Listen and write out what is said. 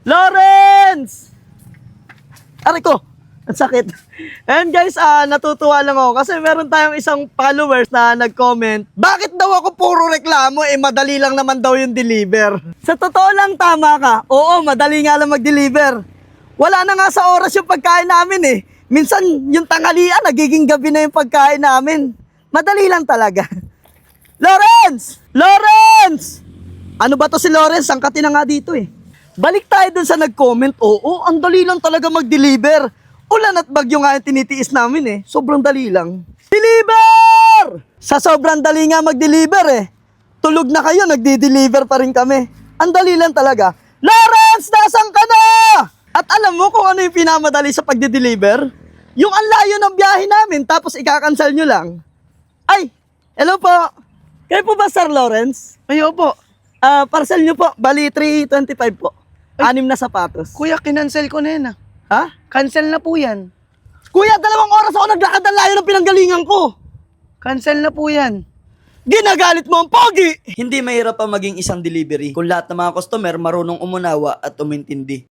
Lawrence! Aray ko, ang sakit. And guys, natutuwa lang ako kasi meron tayong isang followers na nag-comment, bakit daw ako puro reklamo, madali lang naman daw yung deliver. Sa totoo lang, tama ka. Oo, madali nga lang mag-deliver. Wala na nga sa oras yung pagkain namin Minsan yung tanghalian, nagiging gabi na yung pagkain namin. Madali lang talaga. Lawrence! Lawrence! Ano ba to si Lawrence? Sangkatin na nga dito Balik tayo dun sa nag-comment. Oo, ang dali lang talaga mag-deliver. Ulan at bagyo nga yung tinitiis namin Sobrang dali lang. Deliver! Sa sobrang dali nga mag-deliver Tulog na kayo, nagdi-deliver pa rin kami. Ang dali lang talaga. Lawrence, nasan ka na? At alam mo kung ano yung pinamadali sa pagdi-deliver? Yung ang layo ng biyahe namin, tapos ikakancel nyo lang. Ay, hello po. Kayo po ba, Sir Lawrence? Ayo po. Parcel nyo po, bali 325 po. 6 na sapatos. Kuya, kinancel ko na yan Ha? Cancel na po yan. Kuya, 2 oras ako naglakad ang layo ng pinanggalingan ko. Cancel na po yan. Ginagalit mo ang pogi! Hindi mahirap pa maging isang delivery kung lahat ng mga customer marunong umunawa at umintindi.